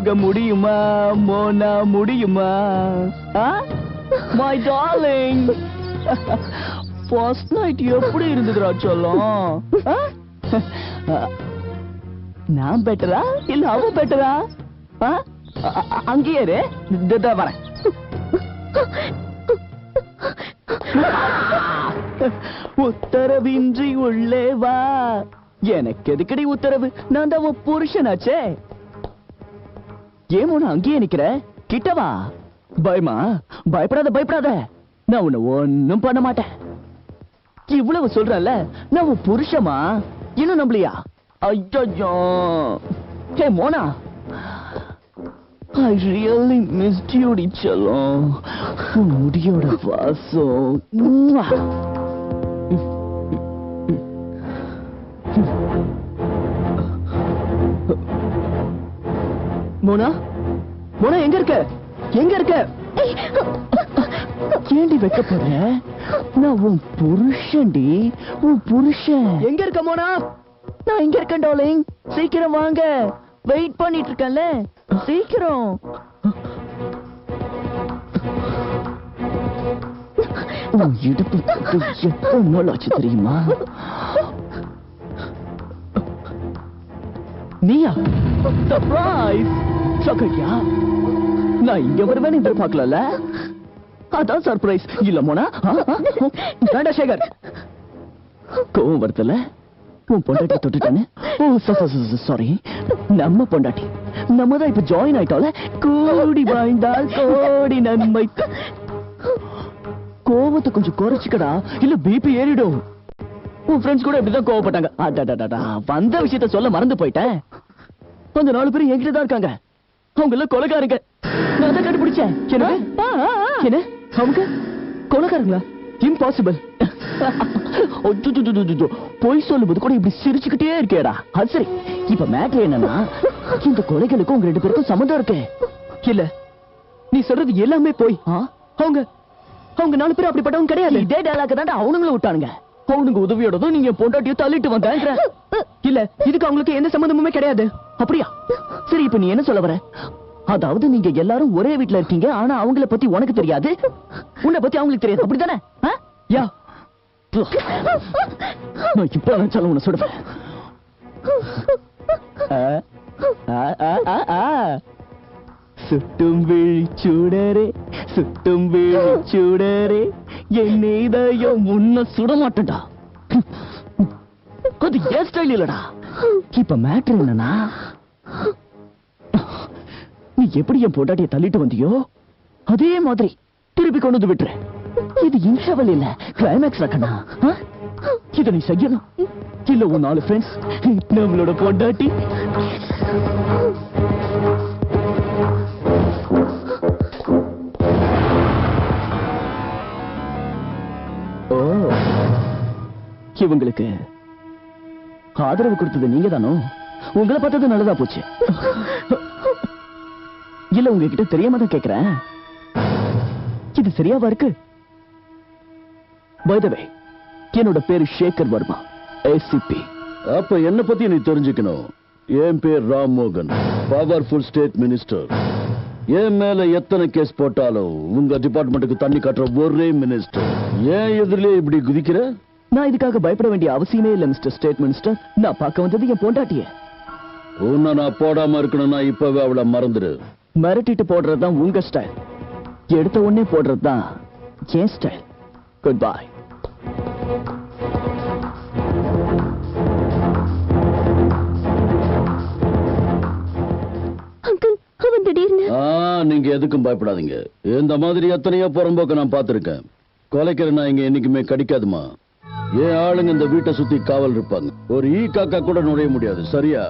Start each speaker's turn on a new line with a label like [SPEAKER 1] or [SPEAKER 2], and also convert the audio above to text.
[SPEAKER 1] போக முடியுமா மோனா முடியுமா? மை டார்லிங், ஃபர்ஸ்ட் நைட் எப்படி இருந்ததுடா சொல்லும்? நான் பெட்டரா இல்ல அவ பெட்டரா? அங்கேயே வரேன். உத்தரவின்றி உள்ளே வா. எனக்கு எதுக்கடி உத்தரவு? நான் தான் உன் புருஷனாச்சே. ஏன் உன அங்கேயே நிக்கிற? கிட்டவா. பயமா? பயப்படாத பயப்படாத, நான் உன்னை ஒன்னும் பண்ண மாட்டேன். இவ்வளவு சொல்றல, நான் உன் புருஷமா? இன்னும் நம்பலையா? ஐயோ. ஹே Mona, I really missed you, செல்லம். முடியோட வாசம். மோனா, மோனா எங்க இருக்க? எங்க இருக்க? ஏண்டி வைக்க போற? நான் உன் புருஷன்டி, உன் புருஷன். எங்க இருக்க மோனா? நான் இங்க இருக்கேன் டார்லிங். சீக்கிரம் வாங்க, வெயிட் பண்ணிட்டு இருக்கேன்ல. சீக்கிரம். உன் இடுப்பு எப்ப நாளாச்சு தெரியுமா? நீயா? சர்ப்ரைஸ். சக்கையா, நான் இங்க வருவேன் எதிர்பார்க்கல. அதான் சர்ப்ரைஸ். இல்ல மோனா, வேண்டாம் சேகர். கோவம் வருதுல? உன் பொண்டாட்டி தொட்டுட்டானே. ஓ சாரி, நம்ம பொண்டாட்டி. நம்ம தான் இப்ப ஜாயின் ஆயிட்டோம்ல. கோடி வாழ்ந்தால் கோடி நன்மை. கோவத்தை கொஞ்சம் குறைச்சிக்கடா, இல்ல பிபி ஏறிடும். உன் ஃப்ரெண்ட்ஸ் கூட இப்படிதான் கோவப்பட்டாங்க. அடடடடா, வந்த விஷயத்த சொல்ல மறந்து போயிட்டேன். அந்த 4 பேரும் என்கிட்ட தான் இருக்காங்க. அவங்க எல்லாம் கொலைகாரங்க. நான் தான் கண்டுபிடிச்சேன். என்ன அவங்க கொலைகாரங்களா? இம்பாசிபிள். பொய் சொல்லும்போது கூட இப்படி சிரிச்சுக்கிட்டே இருக்கேடா. அது சரி, இப்ப மேட்டர் என்னன்னா, இந்த கொலைகளுக்கும் உங்க 2 பேருக்கும் சம்மந்தம் இருக்கு. இல்ல, நீ சொல்றது எல்லாமே போய். அவங்க 4 பேரும் அப்படிப்பட்டவங்க கிடையாது. இதே டயலாக் தான் அவனுங்களும் விட்டானுங்க. அவனுங்க உதவியோடதும் நீங்க பொண்டாட்டியை தள்ளிட்டு வந்தாங்க. இல்ல, இதுக்கு அவங்களுக்கு எந்த சம்பந்தமுமே கிடையாது. அப்படியா? சரி, இப்ப நீ என்ன சொல்ல வர? அதாவது நீங்க எல்லாரும் ஒரே வீட்டுல இருக்கீங்க, ஆனா அவங்கள பத்தி உனக்கு தெரியாது, உன்னை பத்தி அவங்களுக்கு தெரியாது, அப்படித்தானே? யா, நான் இப்ப நினைச்சாலும் உன்னை சுடுவேன். சுட்டும் விழிச்சூடரே, சுட்டும் விழிச்சூடரே, என் இதயம் உன்னை சுட மாட்டேன்டா. அது ஏன் ஸ்டைல் இல்லடா. இப்ப மேட்டர் என்னன்னா, நீ எப்படி என் பொண்டாட்டியை தள்ளிட்டு வந்தியோ அதே மாதிரி திருப்பி கொண்டு வந்து விட்டுரு. இது இன்டர்வல் இல்ல, கிளைமேக்ஸ் ரக்கனா. இத நீ செய்யணும். இல்ல உன் 4 ஃப்ரெண்ட்ஸ் நம்மளோட பொண்டாட்டி இவங்களுக்கு ஆதரவு கொடுத்தது நீங்க தானோ? உங்களை பார்த்தது நல்லதா போச்சு. இல்ல, உங்ககிட்ட தெரியாம தான் கேக்குறேன். இது சரியாவா இருக்கு? பை தி வே, என்னோட பேரு சேகர் வர்மா, ACP.
[SPEAKER 2] அப்ப என்ன பத்தி நீ தெரிஞ்சுக்கணும். என் பேர் ராம் மோகன், பவர்ஃபுல் ஸ்டேட் மினிஸ்டர். என் மேல எத்தனை கேஸ் போட்டாலும் உங்க டிபார்ட்மெண்ட்டுக்கு தண்ணி காட்டுற ஒரே மினிஸ்டர். ஏன் எதிரிலே இப்படி குதிக்கிற?
[SPEAKER 1] நான் இதுக்காக பயப்பட வேண்டிய அவசியமே இல்ல மிஸ்டர் ஸ்டேட் மினிஸ்டர். நான் பார்க்க வந்தது என் பொண்டாட்டிய.
[SPEAKER 2] உன்னை நான் போடாம இருக்கணும்னா இப்பவே அவளை மறந்துடு.
[SPEAKER 1] மிரட்டிட்டு போடுறதுதான் உங்க ஸ்டைல், எடுத்த உடனே போடுறதுதான் என் ஸ்டைல். Good bye.
[SPEAKER 2] நீங்க எதுக்கும் பயப்படாதீங்க. இந்த மாதிரி எத்தனையோ புறம்போக்க நான் பார்த்திருக்கேன். கொலைக்கிறனா இங்க என்னைக்குமே கிடைக்காதுமா. ஏன் ஆளுங்க இந்த வீட்டை சுத்தி காவல் இருப்பாங்க. ஒரு ஈ காக்கா கூட நுழைய முடியாது. சரியா?